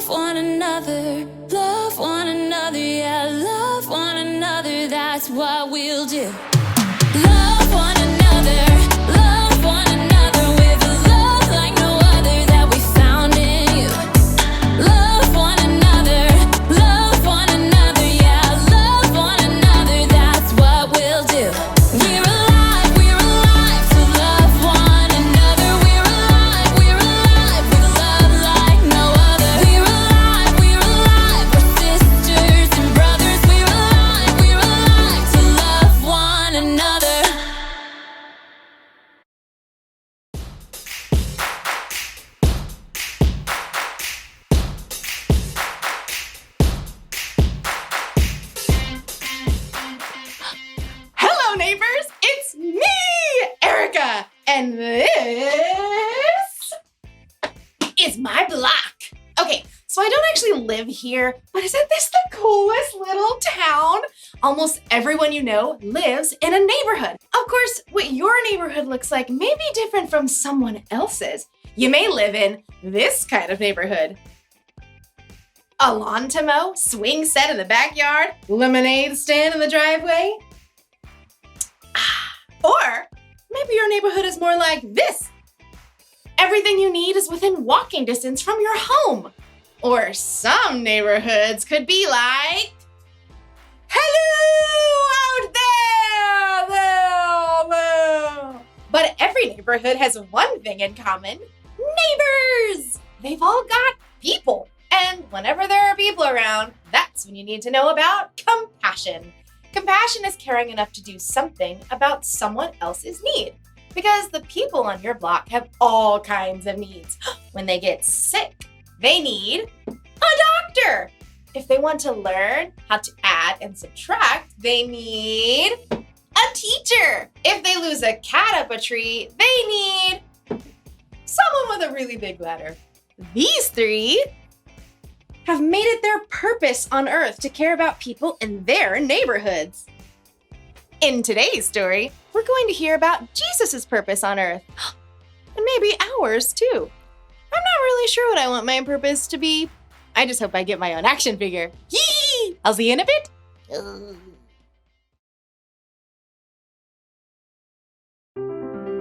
love one another, yeah, love one another, that's what we'll do. Love one another with a love like no other that we found in you. Love one another, yeah, love one another, that's what we'll do. We're alive to love one another. We're alive with a love like no other. We're alive, we're sisters and brothers. We're alive to love one another. Hello, neighbors! It's me, Erica, and this is my block. Okay, so I don't actually live here, but isn't this the coolest little town? Almost everyone you know lives in a neighborhood. Of course, what your neighborhood looks like may be different from someone else's. You may live in this kind of neighborhood. A lawn to mow, swing set in the backyard, lemonade stand in the driveway. Or maybe your neighborhood is more like this. Everything you need is within walking distance from your home. Or some neighborhoods could be like, hello out there. But every neighborhood has one thing in common: neighbors. They've all got people. And whenever there are people around, that's when you need to know about compassion. Compassion is caring enough to do something about someone else's need. Because the people on your block have all kinds of needs. When they get sick, they need a doctor. If they want to learn how to add and subtract, they need a teacher. If they lose a cat up a tree, they need someone with a really big ladder. These three have made it their purpose on Earth to care about people in their neighborhoods. In today's story, we're going to hear about Jesus' purpose on Earth, and maybe ours too. I'm not really sure what I want my purpose to be. I just hope I get my own action figure. Yee! I'll see you in a bit.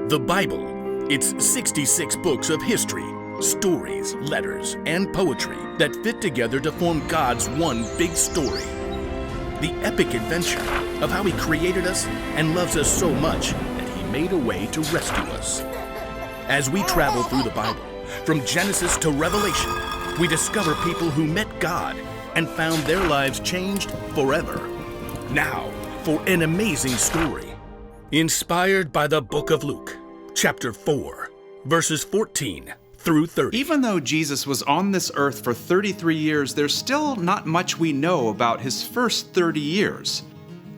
The Bible. It's 66 books of history, stories, letters, and poetry that fit together to form God's one big story. The epic adventure of how He created us and loves us so much that He made a way to rescue us. As we travel through the Bible, from Genesis to Revelation, we discover people who met God and found their lives changed forever. Now, for an amazing story, inspired by the book of Luke, chapter 4, verses 14 through 30. Even though Jesus was on this earth for 33 years, there's still not much we know about his first 30 years.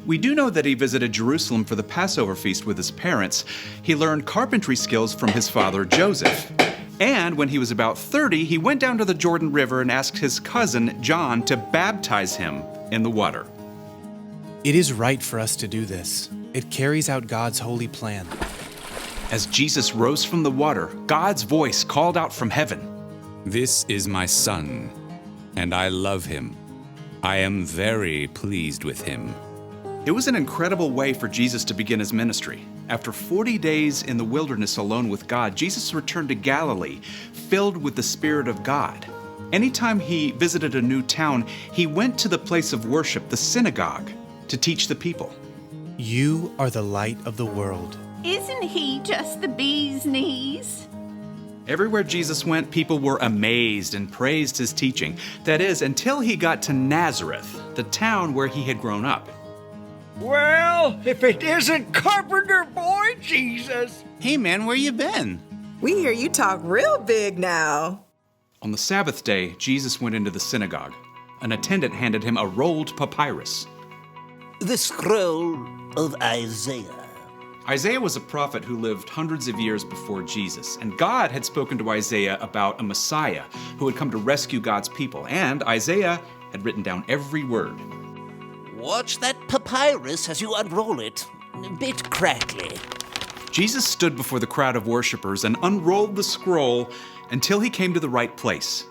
We do know that he visited Jerusalem for the Passover feast with his parents. He learned carpentry skills from his father Joseph. And when he was about 30, he went down to the Jordan River and asked his cousin John to baptize him in the water. It is right for us to do this. It carries out God's holy plan. As Jesus rose from the water, God's voice called out from heaven, "This is my son, and I love him. I am very pleased with him." It was an incredible way for Jesus to begin his ministry. After 40 days in the wilderness alone with God, Jesus returned to Galilee, filled with the Spirit of God. Anytime he visited a new town, he went to the place of worship, the synagogue, to teach the people. You are the light of the world. Isn't he just the bee's knees? Everywhere Jesus went, people were amazed and praised his teaching. That is, until he got to Nazareth, the town where he had grown up. Well, if it isn't Carpenter Boy Jesus! Hey man, where you been? We hear you talk real big now. On the Sabbath day, Jesus went into the synagogue. An attendant handed him a rolled papyrus. The scroll of Isaiah. Isaiah was a prophet who lived hundreds of years before Jesus, and God had spoken to Isaiah about a Messiah who would come to rescue God's people, and Isaiah had written down every word. Watch that papyrus as you unroll it. A bit crackly. Jesus stood before the crowd of worshipers and unrolled the scroll until he came to the right place.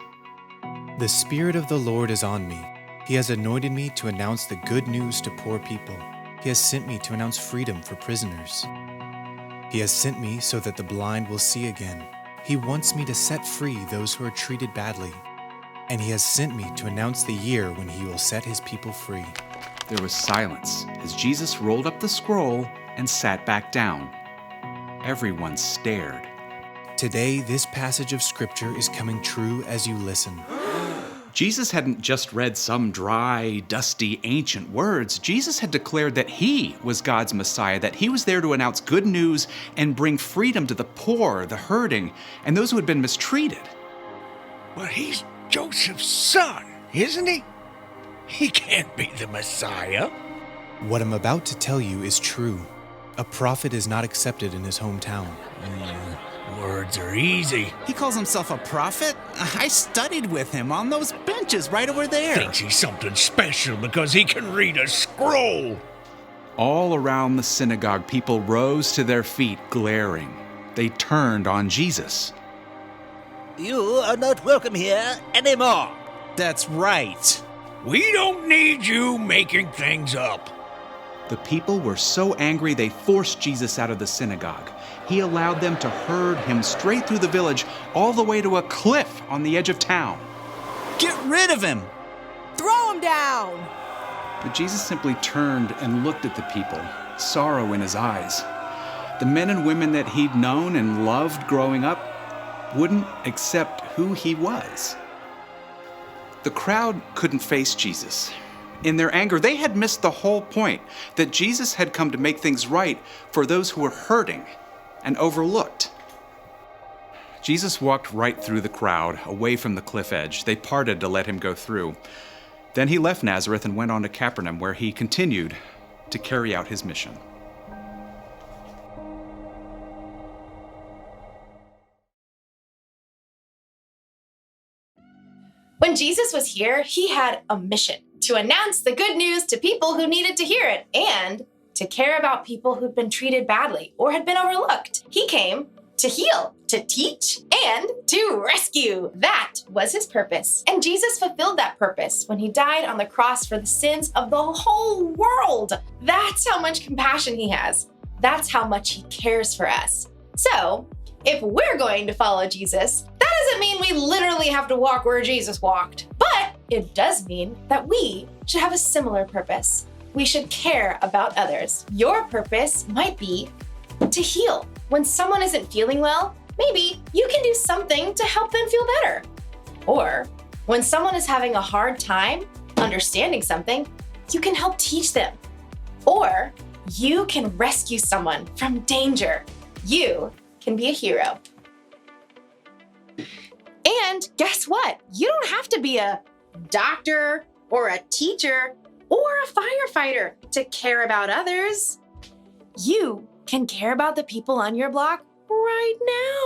The Spirit of the Lord is on me. He has anointed me to announce the good news to poor people. He has sent me to announce freedom for prisoners. He has sent me so that the blind will see again. He wants me to set free those who are treated badly. And he has sent me to announce the year when he will set his people free. There was silence as Jesus rolled up the scroll and sat back down. Everyone stared. Today, this passage of Scripture is coming true as you listen. Jesus hadn't just read some dry, dusty, ancient words. Jesus had declared that he was God's Messiah, that he was there to announce good news and bring freedom to the poor, the hurting, and those who had been mistreated. But he's Joseph's son, isn't he? He can't be the Messiah. What I'm about to tell you is true. A prophet is not accepted in his hometown. Words are easy. He calls himself a prophet? I studied with him on those benches right over there. Thinks he's something special because he can read a scroll. All around the synagogue, people rose to their feet, glaring. They turned on Jesus. You are not welcome here anymore. That's right. We don't need you making things up. The people were so angry they forced Jesus out of the synagogue. He allowed them to herd him straight through the village, all the way to a cliff on the edge of town. Get rid of him! Throw him down! But Jesus simply turned and looked at the people, sorrow in his eyes. The men and women that he'd known and loved growing up wouldn't accept who he was. The crowd couldn't face Jesus. In their anger, they had missed the whole point, that Jesus had come to make things right for those who were hurting and overlooked. Jesus walked right through the crowd, away from the cliff edge. They parted to let him go through. Then he left Nazareth and went on to Capernaum, where he continued to carry out his mission. When Jesus was here, he had a mission to announce the good news to people who needed to hear it and to care about people who'd been treated badly or had been overlooked. He came to heal, to teach, and to rescue. That was his purpose. And Jesus fulfilled that purpose when he died on the cross for the sins of the whole world. That's how much compassion he has. That's how much he cares for us. So, if we're going to follow Jesus, that doesn't mean we literally have to walk where Jesus walked. But it does mean that we should have a similar purpose. We should care about others. Your purpose might be to heal. When someone isn't feeling well, maybe you can do something to help them feel better. Or when someone is having a hard time understanding something, you can help teach them. Or you can rescue someone from danger. You can be a hero. And guess what? You don't have to be a doctor or a teacher or a firefighter to care about others. You can care about the people on your block right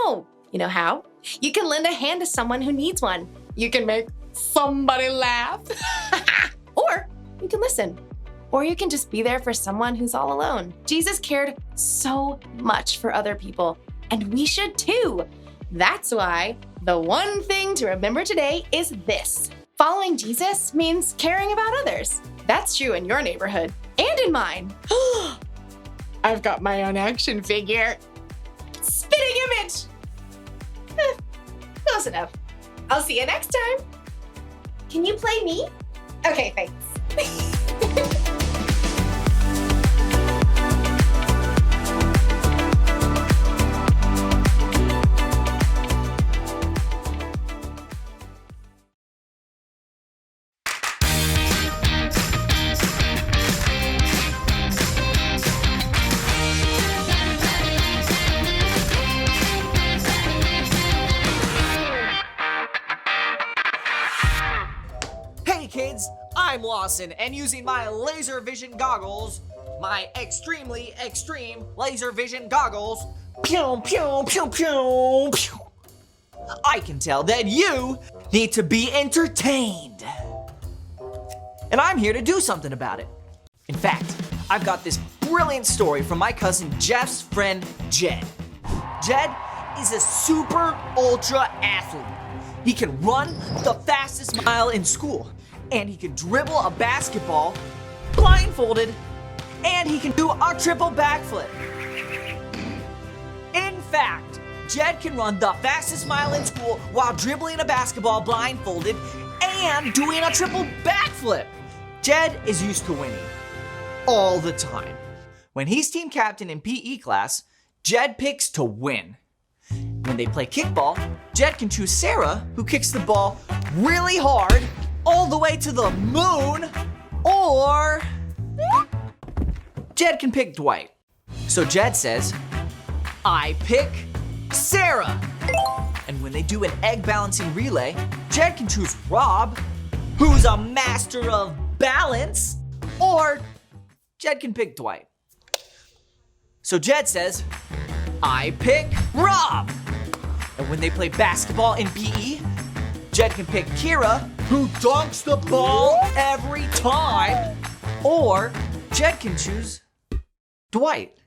now. You know how? You can lend a hand to someone who needs one. You can make somebody laugh. Or you can listen. Or you can just be there for someone who's all alone. Jesus cared so much for other people, and we should too. That's why the one thing to remember today is this. Following Jesus means caring about others. That's true in your neighborhood and in mine. I've got my own action figure. Spitting image. Close enough. I'll see you next time. Can you play me? Okay, thanks. Kids, I'm Lawson, and using my laser vision goggles, my extremely extreme laser vision goggles, pew, pew, pew, pew, pew, I can tell that you need to be entertained. And I'm here to do something about it. In fact, I've got this brilliant story from my cousin Jeff's friend, Jed. Jed is a super ultra athlete. He can run the fastest mile in school, and he can dribble a basketball blindfolded, and he can do a triple backflip. In fact, Jed can run the fastest mile in school while dribbling a basketball blindfolded and doing a triple backflip. Jed is used to winning all the time. When he's team captain in PE class, Jed picks to win. When they play kickball, Jed can choose Sarah, who kicks the ball really hard all the way to the moon, or Jed can pick Dwight. So Jed says, I pick Sarah. And when they do an egg balancing relay, Jed can choose Rob, who's a master of balance, or Jed can pick Dwight. So Jed says, I pick Rob. And when they play basketball in PE, Jed can pick Kira, who dunks the ball every time, or Jed can choose Dwight.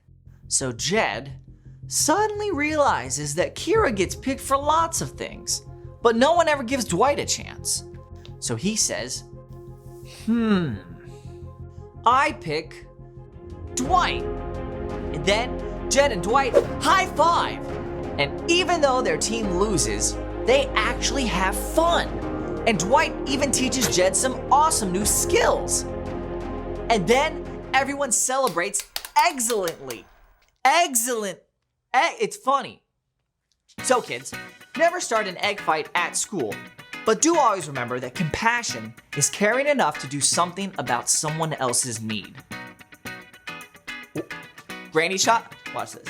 So Jed suddenly realizes that Kira gets picked for lots of things, but no one ever gives Dwight a chance. So he says, I pick Dwight. And then Jed and Dwight high five. And even though their team loses, they actually have fun. And Dwight even teaches Jed some awesome new skills. And then everyone celebrates excellently. Excellent. It's funny. So kids, never start an egg fight at school, but do always remember that compassion is caring enough to do something about someone else's need. Granny shot? Watch this.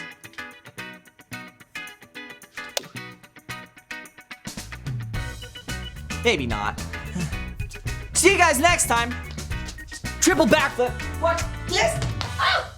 Maybe not. See you guys next time. Triple backflip. Watch this. Ah!